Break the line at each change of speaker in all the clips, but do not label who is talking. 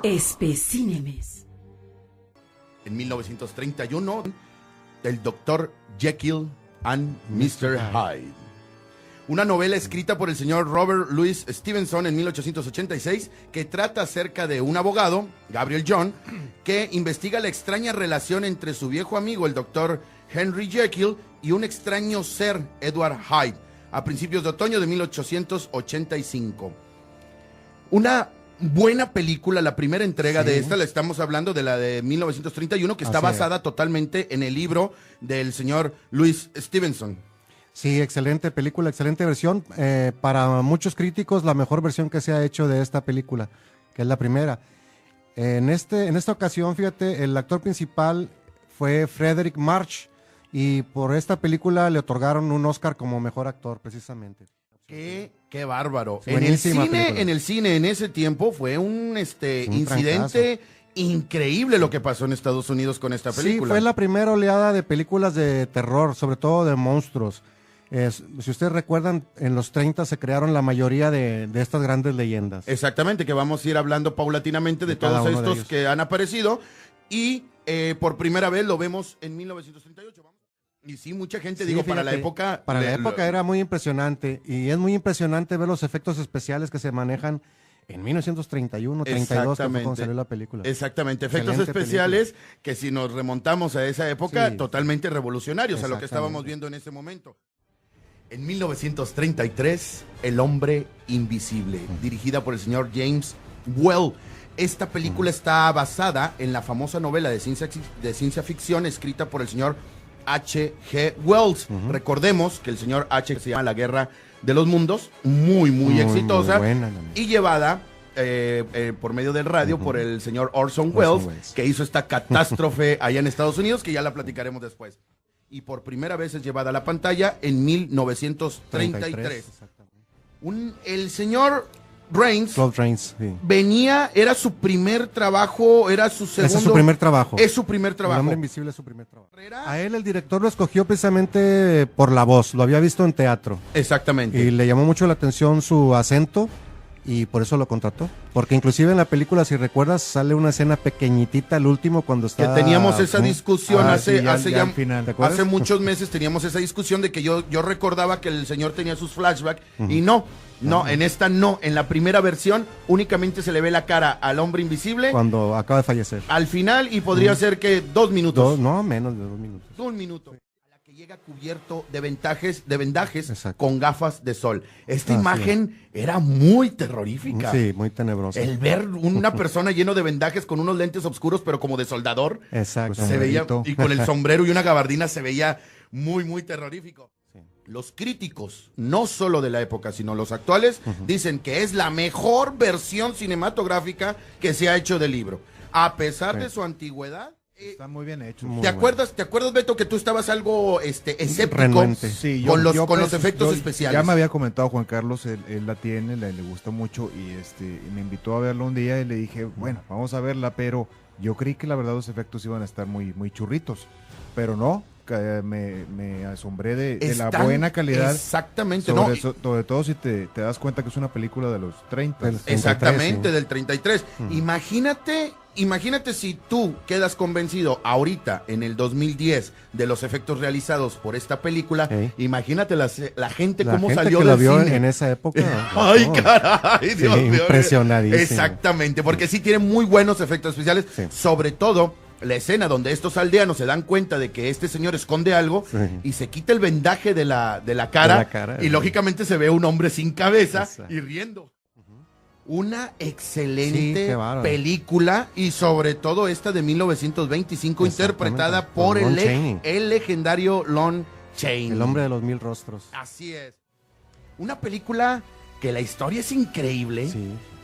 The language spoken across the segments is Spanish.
Especímenes.
En 1931, el Dr. Jekyll and Mr. Hyde. Una novela escrita por el señor Robert Louis Stevenson en 1886 que trata acerca de un abogado, Gabriel John, que investiga la extraña relación entre su viejo amigo, el Dr. Henry Jekyll, y un extraño ser, Edward Hyde, a principios de otoño de 1885. Una buena película, la primera entrega de esta, la estamos hablando de la de 1931, que está basada totalmente en el libro del señor Louis Stevenson.
Sí, excelente película, excelente versión. Para muchos críticos, la mejor versión que se ha hecho de esta película, que es la primera. En esta ocasión, fíjate, el actor principal fue Frederick March, y por esta película le otorgaron un Oscar como mejor actor, precisamente.
Qué bárbaro.
Buenísima
En el cine en ese tiempo fue un incidente
trancazo.
increíble lo que pasó en Estados Unidos con esta película.
Sí, fue la primera oleada de películas de terror, sobre todo de monstruos. Si ustedes recuerdan, en los 30 se crearon la mayoría de estas grandes leyendas.
Exactamente, que vamos a ir hablando paulatinamente de todos estos que han aparecido. Y por primera vez lo vemos en 1938. Y sí, mucha gente,
Sí,
para la
fíjate,
época...
Para la época era muy impresionante, y es muy impresionante ver los efectos especiales que se manejan en 1931, 32, que fue cuando salió la película.
Exactamente, efectos especiales que si nos remontamos a esa época, totalmente revolucionarios a lo que estábamos viendo en ese momento. En 1933, El hombre invisible, dirigida por el señor James Whale. Esta película está basada en la famosa novela de ciencia ficción escrita por el señor H.G. Wells. Recordemos que el señor H se llama La Guerra de los Mundos, muy exitosa,
muy buena,
y llevada por medio del radio por el señor Orson Welles, que hizo esta catástrofe allá en Estados Unidos, que ya la platicaremos después. Y por primera vez es llevada a la pantalla en 1933. El señor Rains, era su primer trabajo, era su segundo.
Ese es su primer trabajo.
Es su primer trabajo.
El hombre invisible es su primer trabajo. A él el director lo escogió precisamente por la voz, lo había visto en teatro.
Exactamente.
Y le llamó mucho la atención su acento, y por eso lo contrató. Porque inclusive en la película, si recuerdas, sale una escena pequeñitita al último cuando está...
Que teníamos esa discusión hace muchos
¿Te
meses, teníamos esa discusión de que yo recordaba que el señor tenía sus flashbacks, y no, en esta no, en la primera versión únicamente se le ve la cara al hombre invisible.
Cuando acaba de fallecer.
Al final, y podría ser que 2 minutos.
No, menos de 2 minutos.
1 minuto. Llega cubierto de vendajes con gafas de sol. Esta imagen era muy terrorífica.
Sí, muy tenebrosa.
El ver una persona lleno de vendajes con unos lentes oscuros, pero como de soldador.
Exacto.
Se veía, y con el sombrero y una gabardina se veía muy terrorífico. Sí. Los críticos, no solo de la época, sino los actuales, dicen que es la mejor versión cinematográfica que se ha hecho del libro. A pesar de su antigüedad.
Está muy bien hecho.
¿Te acuerdas, Beto, que tú estabas algo escéptico con los efectos especiales?
Ya me había comentado Juan Carlos, él la tiene, le gusta mucho, y me invitó a verla un día y le dije, bueno, vamos a verla, pero yo creí que la verdad los efectos iban a estar muy churritos, pero no, me asombré de la buena calidad.
Exactamente.
Sobre todo si te das cuenta que es una película de los 30.
Exactamente, del 33. Imagínate si tú quedas convencido ahorita, en el 2010, de los efectos realizados por esta película. Imagínate la gente cómo salió
que
del
la vio
cine
en esa época.
¡Ay, caray! Dios mío.
Impresionadísimo.
Exactamente, porque sí tiene muy buenos efectos especiales, sobre todo la escena donde estos aldeanos se dan cuenta de que este señor esconde algo y se quita el vendaje de la cara, y lógicamente se ve un hombre sin cabeza y riendo. Una excelente película, y sobre todo esta de 1925, interpretada por el legendario Lon Chaney.
El hombre de los 1000 rostros.
Así es. Una película que la historia es increíble.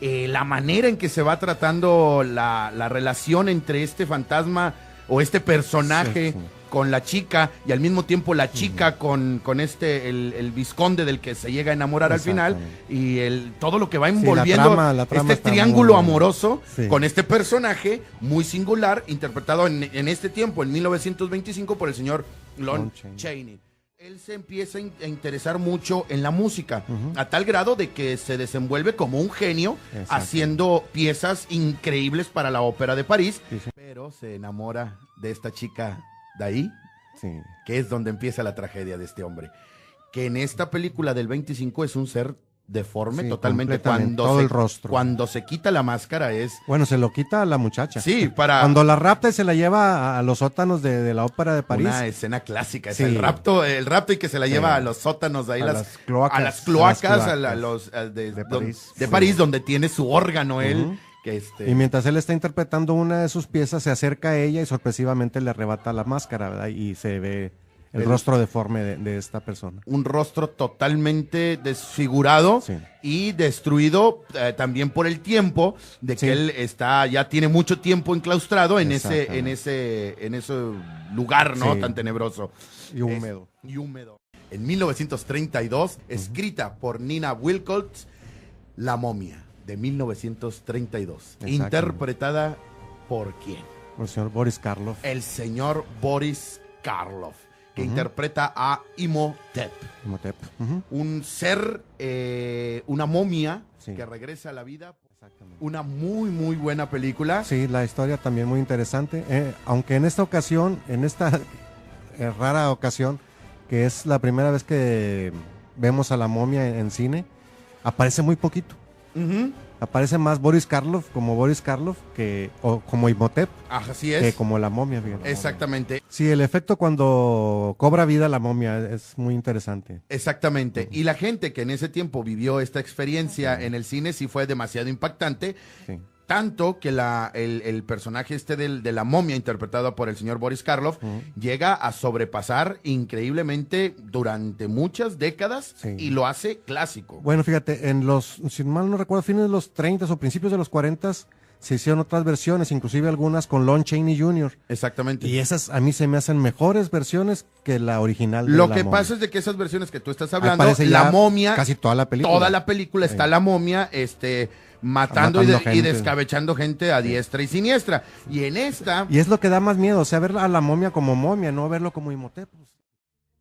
La manera en que se va tratando la relación entre este fantasma o este personaje con la chica, y al mismo tiempo la chica con el vizconde del que se llega a enamorar al final, y todo lo que va envolviendo
la trama
este triángulo amoroso con este personaje muy singular, interpretado en este tiempo, en 1925, por el señor Lon Chaney. Él se empieza a interesar mucho en la música,
Ujú.
a tal grado de que se desenvuelve como un genio
Exacto.
haciendo piezas increíbles para la Ópera de París,
Sí, sí.
pero se enamora de esta chica de ahí,
Sí.
que es donde empieza la tragedia de este hombre. Que en esta película del 25 es un ser deforme
Sí,
totalmente,
completamente, todo el rostro.
cuando se quita la máscara es...
Bueno, se lo quita a la muchacha.
Sí, para...
Cuando la rapta y se la lleva a los sótanos de la ópera de París.
Una escena clásica, es
Sí.
el rapto y que se la
Sí.
lleva a los sótanos, ahí
A
las
las cloacas.
a las cloacas,
A las cloacas.
a los
De París.
de
Sí.
París, donde tiene su órgano él,
Ujú.
que
Y mientras él está interpretando una de sus piezas, se acerca a ella y sorpresivamente le arrebata la máscara, ¿verdad? Y se ve el rostro deforme de esta persona.
un rostro totalmente desfigurado
Sí.
y destruido también por el tiempo de que
Sí.
él ya tiene mucho tiempo enclaustrado en
Exactamente.
en ese lugar, ¿no?
Sí.
Tan tenebroso.
Y húmedo.
Y húmedo. En 1932, escrita por Nina Wilcox, La momia, de 1932.
Exactamente.
Interpretada por ¿quién?
El señor Boris Karloff.
El señor Boris Karloff, que interpreta a Imhotep.
Imhotep. Ujú.
Un ser, una momia
Sí.
que regresa a la vida.
Exactamente.
Una muy, muy buena película.
Sí, la historia también muy interesante. Aunque en esta ocasión, en esta rara ocasión, que es la primera vez que vemos a la momia en cine, aparece muy poquito.
Ujú.
Aparece más Boris Karloff o como Imhotep
Así
que
es.
como la momia, fíjate.
Exactamente.
Sí, el efecto cuando cobra vida la momia es muy interesante.
Exactamente. Y la gente que en ese tiempo vivió esta experiencia en el cine sí fue demasiado impactante.
Sí.
Tanto que el personaje de la momia, interpretado por el señor Boris Karloff, llega a sobrepasar increíblemente durante muchas décadas
Sí.
y lo hace clásico.
Bueno, fíjate, si mal no recuerdo, fines de los 30 o principios de los 40 se hicieron otras versiones, inclusive algunas con Lon Chaney Jr.
Exactamente.
Y esas a mí se me hacen mejores versiones que la original. De
Lo
la
que
momia.
pasa es de que esas versiones que tú estás hablando,
Aparece
la
ya
momia,
casi toda la película.
toda la película está
Sí.
la momia, matando y
Matando gente.
descabechando gente a diestra y siniestra. Y en esta,
Y es lo que da más miedo, o sea, ver a la momia como momia, no verlo como Imhotep.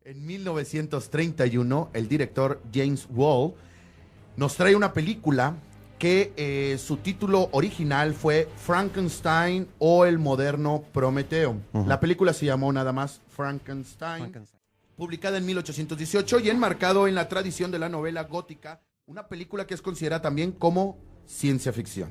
en 1931, el director James Wall nos trae una película que su título original fue Frankenstein o el moderno Prometeo.
Ujú.
La película se llamó nada más Frankenstein, publicada en 1818 y enmarcado en la tradición de la novela gótica, una película que es considerada también como ciencia ficción.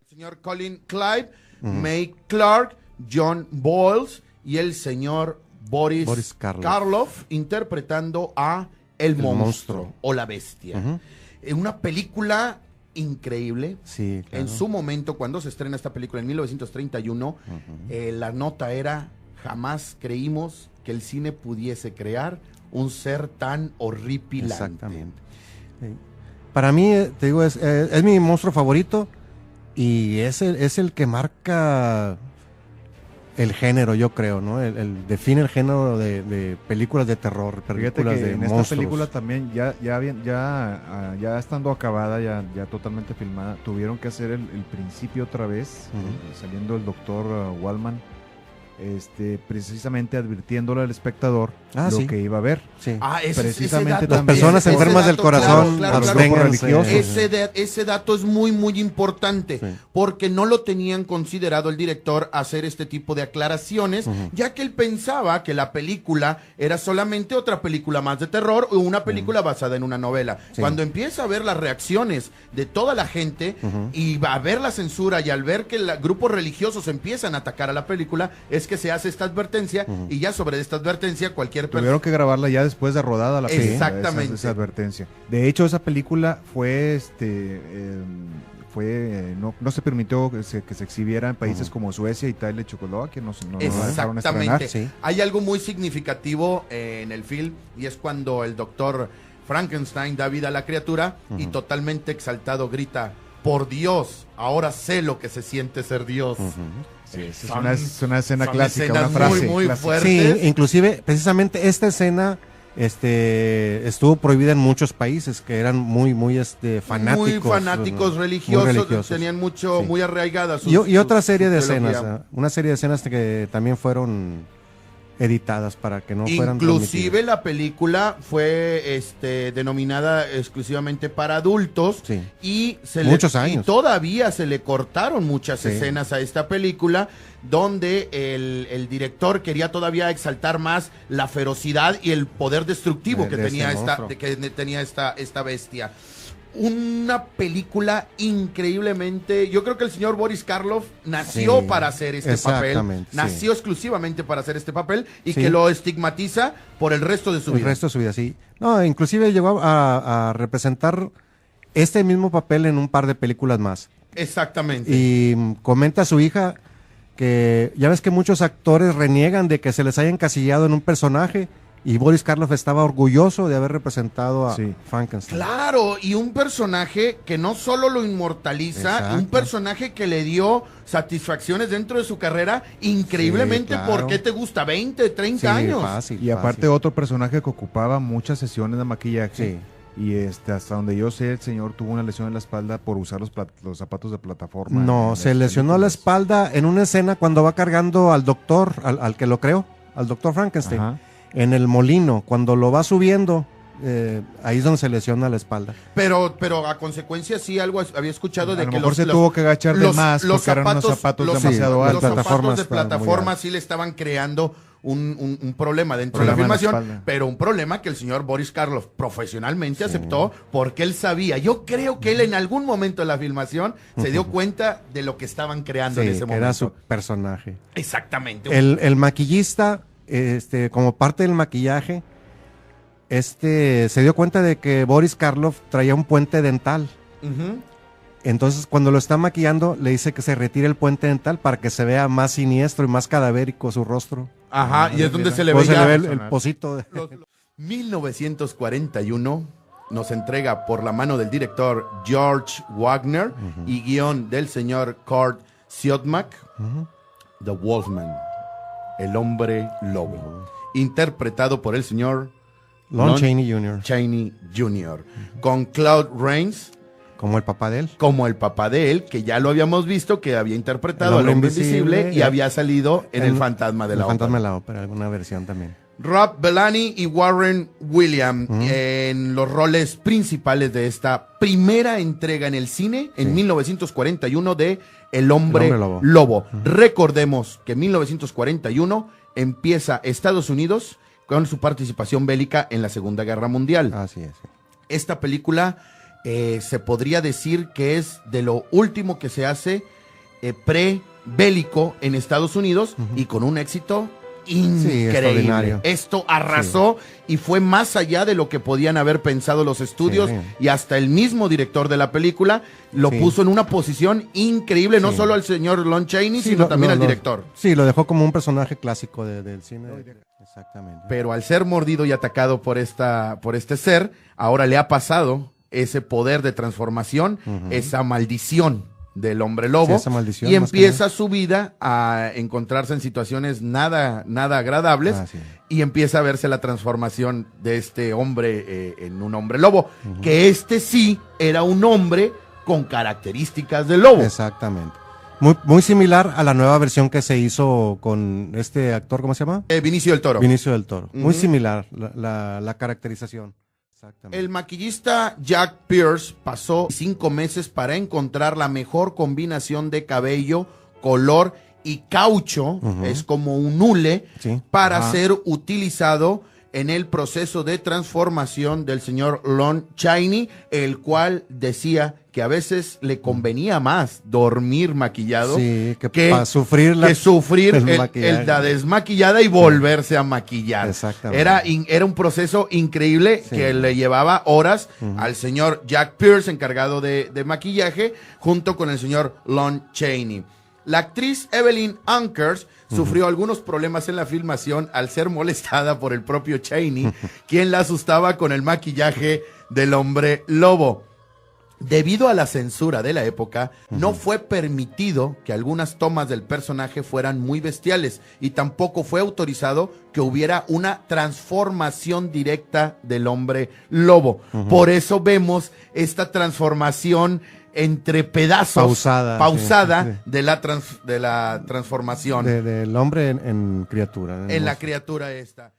El señor Colin Clive, May Clark, John Boyles y el señor Boris Karloff interpretando a el monstruo o la bestia.
Ujú.
Una película increíble.
Sí, claro.
En su momento, cuando se estrena esta película en 1931, la nota era: jamás creímos que el cine pudiese crear un ser tan horripilante.
Exactamente. Sí. Para mí, te digo, es mi monstruo favorito y es el que marca el género, yo creo, ¿no? Define el género de películas de terror,
Fíjate
películas
que
de
en
monstruos.
esta película también, ya estando acabada, ya totalmente filmada, tuvieron que hacer el principio otra vez, saliendo el doctor Wallman, precisamente advirtiéndole al espectador lo
sí.
que iba a ver.
Sí.
Precisamente
ese dato,
Las
también.
personas
ese
enfermas del
dato,
corazón,
claro,
absténganse.
religiosos.
Ese dato es muy, muy importante,
Sí.
porque no lo tenían considerado el director hacer este tipo de aclaraciones, ya que él pensaba que la película era solamente otra película más de terror o una película basada en una novela.
Sí.
Cuando empieza a ver las reacciones de toda la gente y va a ver la censura y al ver que grupos religiosos empiezan a atacar a la película, es que se hace esta advertencia y ya sobre esta advertencia cualquier persona...
Tuvieron que grabarla ya después de rodada la película.
Exactamente.
Esa advertencia. De hecho, esa película fue, no se permitió que se exhibiera en países como Suecia, Italia y Checoslovaquia. No la dejaron estrenar.
Exactamente.
Sí.
Hay algo muy significativo en el film y es cuando el doctor Frankenstein da vida a la criatura y totalmente exaltado grita: por Dios, ahora sé lo que se siente ser Dios.
Sí, es
Son-
una escena
son
clásica,
escenas
una frase
muy
clásica.
fuertes.
Sí, inclusive, precisamente esta escena estuvo prohibida en muchos países que eran muy fanáticos.
Muy fanáticos
¿no?
religiosos,
Muy religiosos.
tenían mucho,
Sí.
muy arraigadas
Y otra serie de
su
escenas,
teología.
una serie de escenas que también fueron editadas para que no fueran
Inclusive
transmitidas.
la película fue denominada exclusivamente para adultos,
Sí.
y
Muchos años.
y todavía se le cortaron muchas
Sí.
escenas a esta película, donde el director quería todavía exaltar más la ferocidad y el poder destructivo que
De
tenía
este
esta,
monstruo.
que tenía esta bestia. Una película increíblemente. Yo creo que el señor Boris Karloff nació
Sí,
para hacer este papel.
exactamente, sí.
Nació exclusivamente para hacer este papel y
Sí.
que lo estigmatiza por el resto de su
El
vida.
resto de su vida, sí. No, inclusive llegó a representar este mismo papel en un par de películas más.
Exactamente.
Y comenta a su hija que ya ves que muchos actores reniegan de que se les haya encasillado en un personaje, y Boris Karloff estaba orgulloso de haber representado a
Sí.
Frankenstein.
Claro, y un personaje que no solo lo inmortaliza,
Exacto.
un personaje que le dio satisfacciones dentro de su carrera increíblemente.
Sí, claro.
¿Por qué te gusta? 20, 30
Sí,
años.
fácil,
Y aparte
fácil.
otro personaje que ocupaba muchas sesiones de maquillaje.
Sí.
Y hasta donde yo sé, el señor tuvo una lesión en la espalda por usar los zapatos de plataforma.
No,
en
se
las
lesionó la
películas.
espalda en una escena cuando va cargando al doctor, al que lo creó, al doctor Frankenstein,
Ajá.
en el molino. Cuando lo va subiendo, ahí es donde se lesiona la espalda.
Pero a consecuencia sí algo había escuchado
A
de
lo
que
mejor se tuvo que agachar de más porque eran unos zapatos
los
demasiado
zapatos-
altos.
Los zapatos
Plataformas
de
estaban muy
plataforma
altos.
sí le estaban creando un problema dentro
Problema
de
en
la
la
filmación,
espalda.
pero un problema que el señor Boris Karloff profesionalmente aceptó, porque él sabía. Yo creo que él en algún momento de la filmación se dio cuenta de lo que estaban creando
Sí,
en ese
que
momento.
era su personaje.
Exactamente.
El maquillista, como parte del maquillaje, se dio cuenta de que Boris Karloff traía un puente dental.
Ujú.
Entonces, cuando lo está maquillando, le dice que se retire el puente dental para que se vea más siniestro y más cadavérico su rostro.
Ajá, y es donde
mira.
se le
Pues
ve
se
ya.
le ve el pocito.
1941 nos entrega por la mano del director George Wagner y guión del señor Kurt Siodmak, The Wolfman, el hombre lobo, interpretado por el señor
Lon Chaney Jr.,
Chaney Jr., con Claude Rains
como el papá de él.
como el papá de él, que ya lo habíamos visto, que había interpretado
El
al
hombre
hombre invisible y
invisible,
había salido en El Fantasma de la
El Fantasma
Ópera.
de la Ópera, alguna versión también.
Rob Bellani y Warren Williams en los roles principales de esta primera entrega en el cine en 1941 de El Hombre, Lobo. Recordemos que en 1941 empieza Estados Unidos con su participación bélica en la Segunda Guerra Mundial.
Así es. Sí.
Esta película se podría decir que es de lo último que se hace pre-bélico en Estados Unidos y con un éxito increíble.
extraordinario.
Esto arrasó y fue más allá de lo que podían haber pensado los estudios,
Sí.
y hasta el mismo director de la película lo
Sí.
puso en una posición increíble, no
Sí.
solo al señor Lon Chaney,
Sí,
sino también al director.
Sí, lo dejó como un personaje clásico del cine. Exactamente.
Pero al ser mordido y atacado por este ser, ahora le ha pasado ese poder de transformación, esa maldición del hombre lobo,
Sí, esa maldición,
y
más que
empieza su vida a encontrarse en situaciones nada agradables,
Ah, sí.
y empieza a verse la transformación de este hombre en un hombre lobo, que sí era un hombre con características de lobo.
Exactamente. Muy similar a la nueva versión que se hizo con este actor, ¿cómo se llama?
Vinicio del Toro.
Vinicio del Toro. Muy
Ujú.
similar la caracterización. Exactamente.
El maquillista Jack Pierce pasó 5 meses para encontrar la mejor combinación de cabello, color y caucho, es como un hule,
Sí.
para
Ajá.
ser utilizado en el proceso de transformación del señor Lon Chaney, el cual decía que a veces le convenía más dormir maquillado
Sí, que
que,
para sufrir
que sufrir
el
el-
maquillaje.
la desmaquillada y volverse a maquillar.
Exactamente.
Era un proceso increíble
Sí.
que le llevaba horas al señor Jack Pierce, encargado de maquillaje, junto con el señor Lon Chaney. La actriz Evelyn Ankers sufrió algunos problemas en la filmación al ser molestada por el propio Chaney, quien la asustaba con el maquillaje del hombre lobo. Debido a la censura de la época, no fue permitido que algunas tomas del personaje fueran muy bestiales y tampoco fue autorizado que hubiera una transformación directa del hombre lobo. Por eso vemos esta transformación entre pedazos, pausada
sí.
de la transformación
Del hombre en criatura.
en la criatura esta.